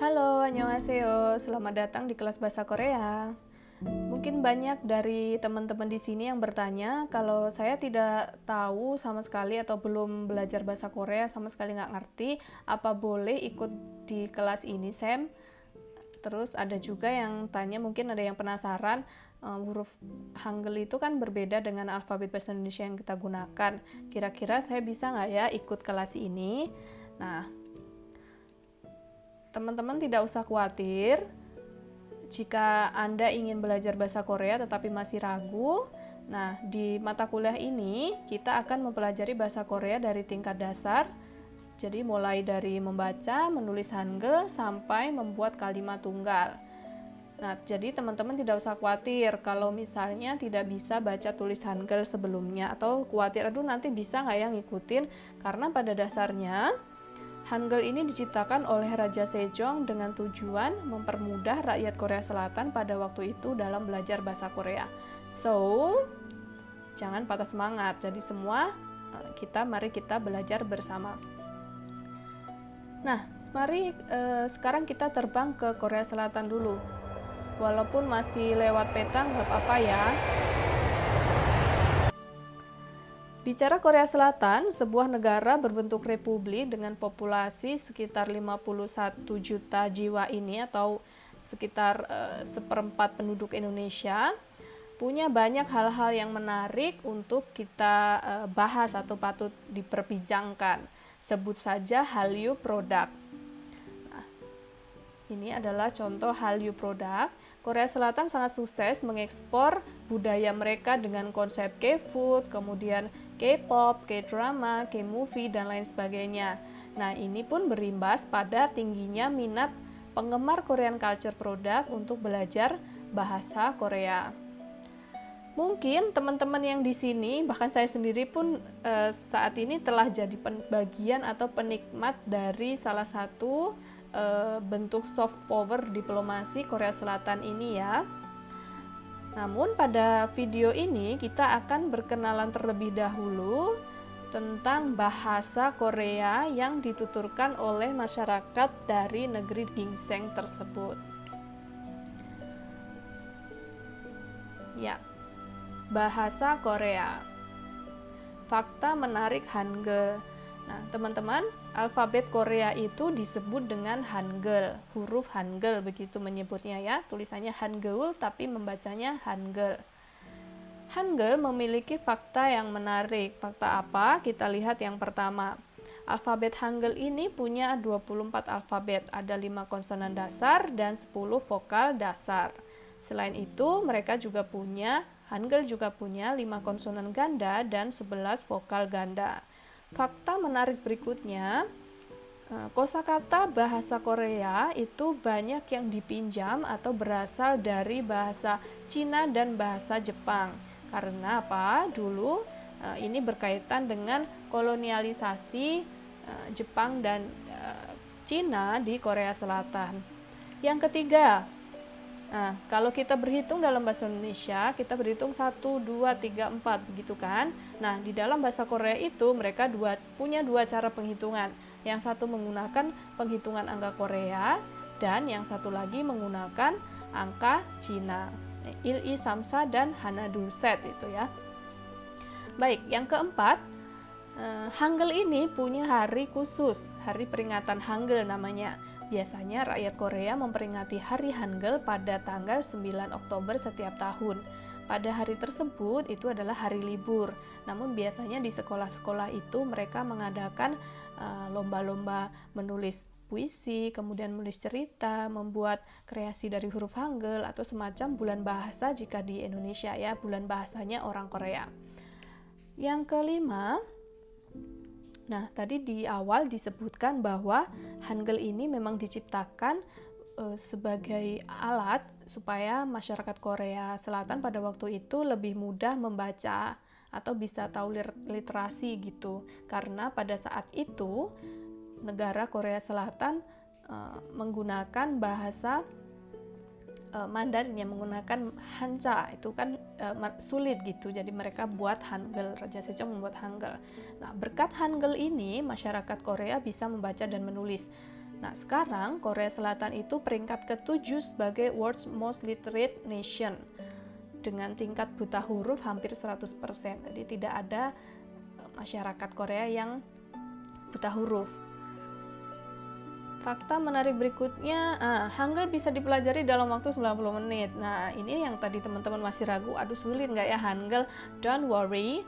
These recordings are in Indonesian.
Halo, annyeonghaseyo. Selamat datang di kelas bahasa Korea. Mungkin banyak dari teman-teman di sini yang bertanya kalau saya tidak tahu sama sekali atau belum belajar bahasa Korea sama sekali nggak ngerti, apa boleh ikut di kelas ini, Sam? Terus ada juga yang tanya, mungkin ada yang penasaran, huruf Hangul itu kan berbeda dengan alfabet bahasa Indonesia yang kita gunakan. Kira-kira saya bisa nggak ya ikut kelas ini? Nah, teman-teman tidak usah khawatir. Jika Anda ingin belajar bahasa Korea tetapi masih ragu, nah di mata kuliah ini kita akan mempelajari bahasa Korea dari tingkat dasar. Jadi mulai dari membaca, menulis Hangul sampai membuat kalimat tunggal. Nah, jadi teman-teman tidak usah khawatir kalau misalnya tidak bisa baca tulis Hangul sebelumnya atau khawatir aduh nanti bisa nggak ya ngikutin, karena pada dasarnya Hangul ini diciptakan oleh Raja Sejong dengan tujuan mempermudah rakyat Korea Selatan pada waktu itu dalam belajar bahasa Korea. So, jangan patah semangat. Jadi semua mari kita belajar bersama. Nah, mari sekarang kita terbang ke Korea Selatan dulu. Walaupun masih lewat peta, nggak apa-apa ya. Bicara Korea Selatan, sebuah negara berbentuk republik dengan populasi sekitar 51 juta jiwa ini atau sekitar seperempat penduduk Indonesia, punya banyak hal-hal yang menarik untuk kita bahas atau patut diperbincangkan. Sebut saja Hallyu produk. Nah, ini adalah contoh Hallyu produk. Korea Selatan sangat sukses mengekspor budaya mereka dengan konsep K-food, kemudian K-pop, K-drama, K-movie, dan lain sebagainya. Nah, ini pun berimbas pada tingginya minat penggemar Korean culture product untuk belajar bahasa Korea. Mungkin teman-teman yang di sini, bahkan saya sendiri pun saat ini telah jadi bagian atau penikmat dari salah satu bentuk soft power diplomasi Korea Selatan ini ya. Namun pada video ini kita akan berkenalan terlebih dahulu tentang bahasa Korea yang dituturkan oleh masyarakat dari negeri gingseng tersebut. Ya, bahasa Korea. Fakta menarik Hangul. Nah, teman-teman, alfabet Korea itu disebut dengan Hangul, huruf Hangul begitu menyebutnya ya. Tulisannya Hangul tapi membacanya Hangul. Hangul memiliki fakta yang menarik. Fakta apa? Kita lihat yang pertama. Alfabet Hangul ini punya 24 alfabet, ada 5 konsonan dasar dan 10 vokal dasar. Selain itu, Hangul juga punya 5 konsonan ganda dan 11 vokal ganda. Fakta menarik berikutnya, kosakata bahasa Korea itu banyak yang dipinjam atau berasal dari bahasa Cina dan bahasa Jepang. Karena apa? Dulu ini berkaitan dengan kolonialisasi Jepang dan Cina di Korea Selatan. Yang ketiga, nah, kalau kita berhitung dalam bahasa Indonesia, kita berhitung 1, 2, 3, 4, begitu kan? Nah, di dalam bahasa Korea itu mereka punya dua cara penghitungan. Yang satu menggunakan penghitungan angka Korea, dan yang satu lagi menggunakan angka Cina. Il-i Samsa dan Hanadulset itu ya. Baik, yang keempat, Hangul ini punya hari khusus, hari peringatan Hangul namanya. Biasanya rakyat Korea memperingati Hari Hangul pada tanggal 9 Oktober setiap tahun. Pada hari tersebut itu adalah hari libur. Namun biasanya di sekolah-sekolah itu mereka mengadakan lomba-lomba menulis puisi, kemudian menulis cerita, membuat kreasi dari huruf Hangul atau semacam bulan bahasa jika di Indonesia ya, bulan bahasanya orang Korea. Yang kelima, nah, tadi di awal disebutkan bahwa Hangul ini memang diciptakan sebagai alat supaya masyarakat Korea Selatan pada waktu itu lebih mudah membaca atau bisa tahu literasi gitu. Karena pada saat itu negara Korea Selatan menggunakan bahasa Mandarin yang menggunakan Hanja itu kan sulit gitu, jadi mereka buat Hangul, Raja Sejong membuat Hangul. Nah, berkat Hangul ini masyarakat Korea bisa membaca dan menulis. Nah, sekarang Korea Selatan itu peringkat ke-7 sebagai World's Most Literate Nation dengan tingkat buta huruf hampir 100%. Jadi tidak ada masyarakat Korea yang buta huruf. Fakta menarik berikutnya, Hangul bisa dipelajari dalam waktu 90 menit. Nah, ini yang tadi teman-teman masih ragu, aduh sulit nggak ya Hangul? Don't worry,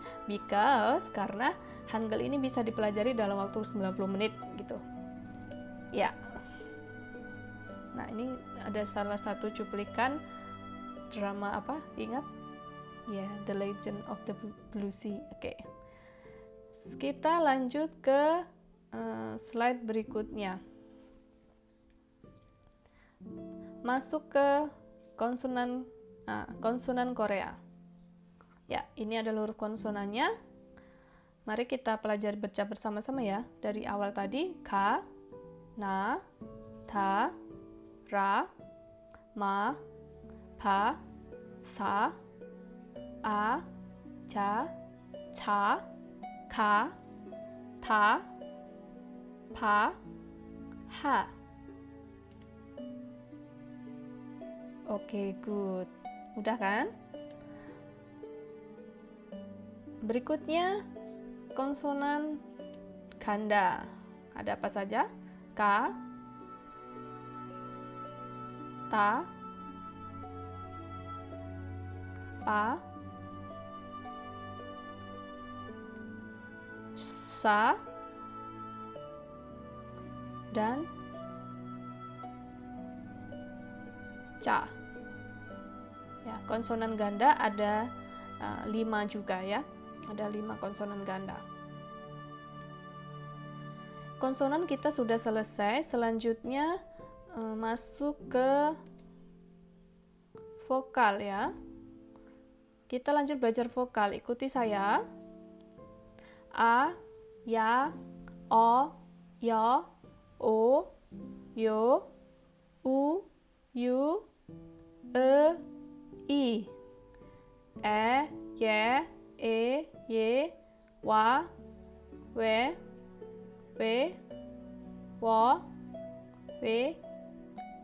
karena Hangul ini bisa dipelajari dalam waktu 90 menit gitu. Ya. Nah, ini ada salah satu cuplikan drama apa? Ingat? Ya, The Legend of the Blue Sea. Oke. Kita lanjut ke slide berikutnya. Masuk ke konsonan Korea. Ya, ini adalah huruf konsonannya. Mari kita pelajari baca bersama-sama ya. Dari awal tadi, ka, na, ta, ra, ma, pa, sa, a, ja, ca, ka, ta, pa, ha. Oke, good. Mudah kan? Berikutnya konsonan ganda. Ada apa saja? Ka, ta, pa, sa, dan ca. Ya, konsonan ganda ada 5 juga ya. Ada 5 konsonan ganda. Konsonan kita sudah selesai. Selanjutnya masuk ke vokal ya. Kita lanjut belajar vokal. Ikuti saya. A, ya, o, yo, o, yo, u, yu, e, i, e, ye, e, ye, wa, we, wo, we,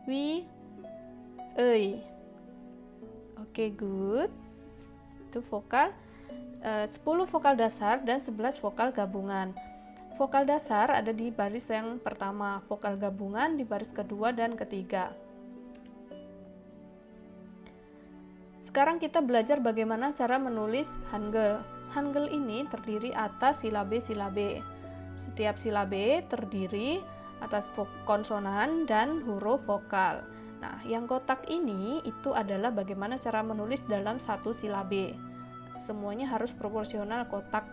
wi, ei. Oke, good. Itu vokal. 10 vokal dasar dan 11 vokal gabungan. Vokal dasar ada di baris yang pertama, vokal gabungan di baris kedua dan ketiga. Sekarang kita belajar bagaimana cara menulis Hangul. Hangul ini terdiri atas silabe-silabe. Setiap silabe terdiri atas konsonan dan huruf vokal. Nah, yang kotak ini itu adalah bagaimana cara menulis dalam satu silabe. Semuanya harus proporsional kotak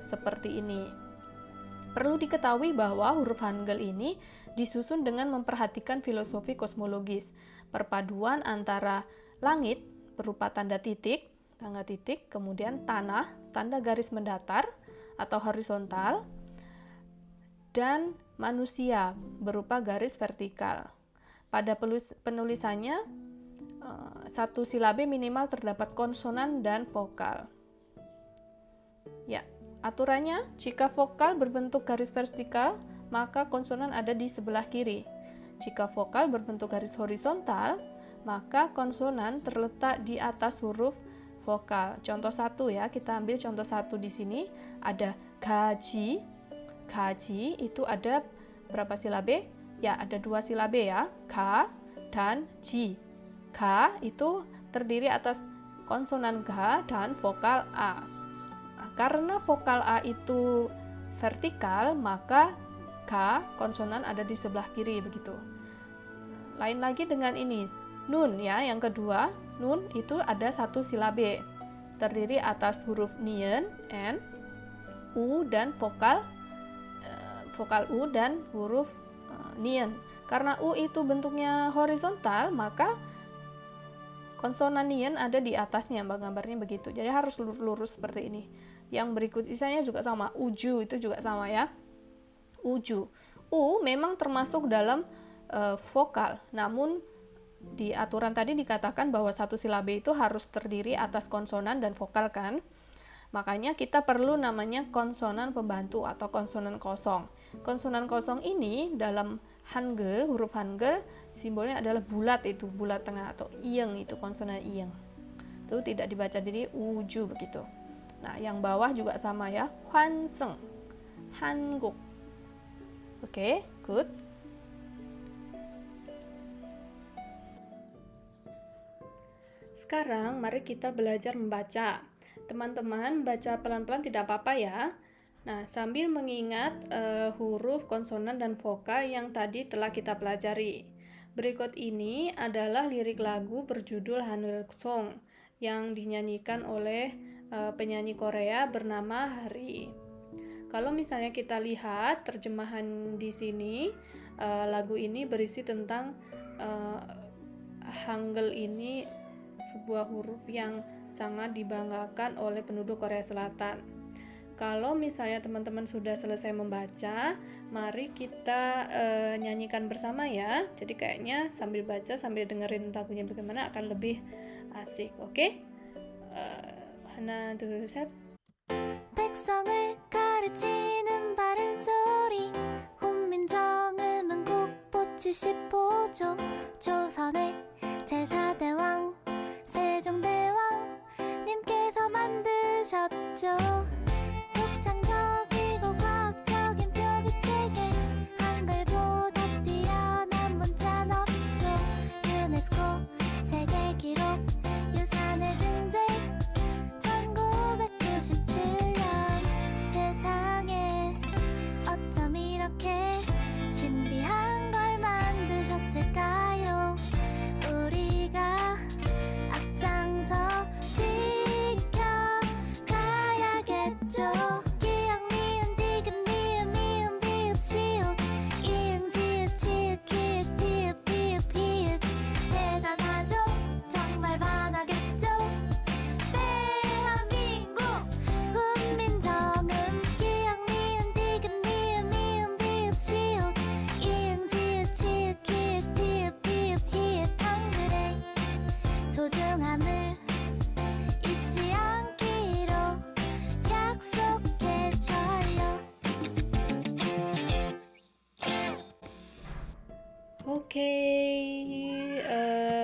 seperti ini. Perlu diketahui bahwa huruf Hangul ini disusun dengan memperhatikan filosofi kosmologis, perpaduan antara langit berupa tanda titik, kemudian tanah, tanda garis mendatar atau horizontal, dan manusia berupa garis vertikal. Pada penulisannya, satu silabe minimal terdapat konsonan dan vokal. Ya, aturannya, jika vokal berbentuk garis vertikal, maka konsonan ada di sebelah kiri. Jika vokal berbentuk garis horizontal, maka konsonan terletak di atas huruf vokal. Contoh 1 ya, kita ambil contoh 1 di sini. Ada gaji. Gaji itu ada berapa silabe? Ya, ada 2 silabe ya, ga dan ji. Ga itu terdiri atas konsonan ga dan vokal a. Nah, karena vokal a itu vertikal, maka ga konsonan ada di sebelah kiri begitu. Lain lagi dengan ini, nun ya, yang kedua, nun itu ada 1 silabe. Terdiri atas huruf nien, n, u dan vokal u dan huruf nien. Karena u itu bentuknya horizontal, maka konsonan nien ada di atasnya, gambarnya begitu. Jadi harus lurus seperti ini. Yang berikut isanya juga sama, uju itu juga sama ya. Uju. U memang termasuk dalam vokal, namun di aturan tadi dikatakan bahwa satu silabe itu harus terdiri atas konsonan dan vokal kan. Makanya kita perlu namanya konsonan pembantu atau konsonan kosong. Konsonan kosong ini dalam Hangul, huruf Hangul, simbolnya adalah bulat, itu bulat tengah atau iyeng, itu konsonan iyeng. Itu tidak dibaca jadi uju begitu. Nah, yang bawah juga sama ya, Hwanseng, Hanguk. Oke, good. Sekarang mari kita belajar membaca. Teman-teman baca pelan-pelan tidak apa-apa ya. Nah, sambil mengingat huruf konsonan dan vokal yang tadi telah kita pelajari. Berikut ini adalah lirik lagu berjudul Hangul Song yang dinyanyikan oleh penyanyi Korea bernama Hari. Kalau misalnya kita lihat terjemahan di sini, lagu ini berisi tentang Hangul ini sebuah huruf yang sangat dibanggakan oleh penduduk Korea Selatan. Kalau misalnya teman-teman sudah selesai membaca, mari kita nyanyikan bersama ya. Jadi kayaknya sambil baca, sambil dengerin lagunya bagaimana akan lebih asik, oke? 하나, 둘, 셋. 백성을 가르치는 바른 소리 훈민정음은 국보 75조 조선의 제4대왕 세종대왕 님께서 만드셨죠. 독창적이고 과학적인 표기체계 한글보다 뛰어난 문자는 없죠. 유네스코 세계기록 유산의 등재 1997년 세상에 어쩜 이렇게 신비한 걸 만드셨을까요? 우리가 앞장서 지켜가야겠죠. 기억 니은 디귿 니은 미음 비읍 시옷 이응 지읒 치읒 키읔 티읕 비읍 히읗 대단하죠. 정말 반하겠죠. 대한민국 훈민정음 기억 니은 디귿 니은 미음 비읍 시옷 이응 지읒 치읒 키읔 티읕 비읍 히읗 한글의 소중함을 잊지 않기로 약속해줘요. Oke,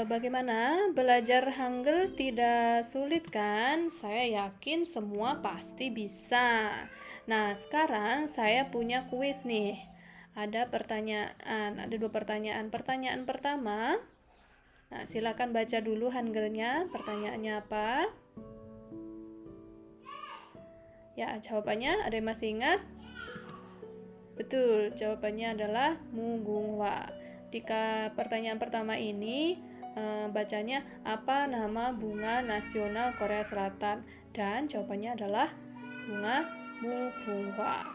bagaimana? Belajar Hangul tidak sulit kan? Saya yakin semua pasti bisa. Nah, sekarang saya punya kuis nih. Ada pertanyaan, ada 2 pertanyaan. Pertanyaan pertama, nah silakan baca dulu Hangulnya. Pertanyaannya apa? Ya, jawabannya ada yang masih ingat? Betul, jawabannya adalah mugunghwa. Di pertanyaan pertama ini bacanya apa nama bunga nasional Korea Selatan? Dan jawabannya adalah bunga mugunghwa.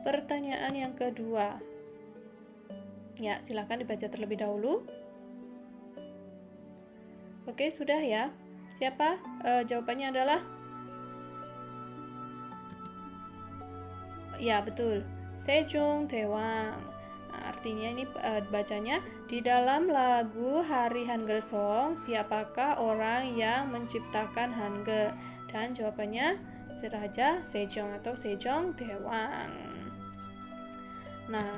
Pertanyaan yang kedua. Ya, silakan dibaca terlebih dahulu. Oke, sudah ya. Siapa? Jawabannya adalah ya, betul. Sejong Daewang. Nah, artinya ini bacanya di dalam lagu Hari Hangul Song, siapakah orang yang menciptakan Hangul? Dan jawabannya Raja Sejong atau Sejong Daewang. Nah,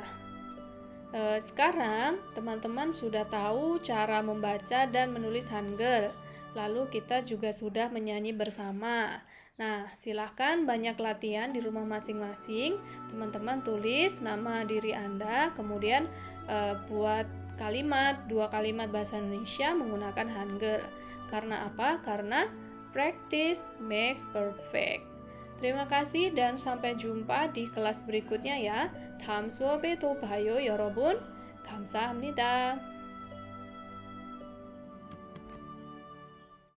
sekarang teman-teman sudah tahu cara membaca dan menulis Hangul. Lalu kita juga sudah menyanyi bersama. Nah, silahkan banyak latihan di rumah masing-masing. Teman-teman tulis nama diri Anda, kemudian buat 2 kalimat bahasa Indonesia menggunakan Hangul. Karena apa? Karena practice makes perfect. Terima kasih dan sampai jumpa di kelas berikutnya ya. 다음 수업에 또 봐요, 여러분. 감사합니다.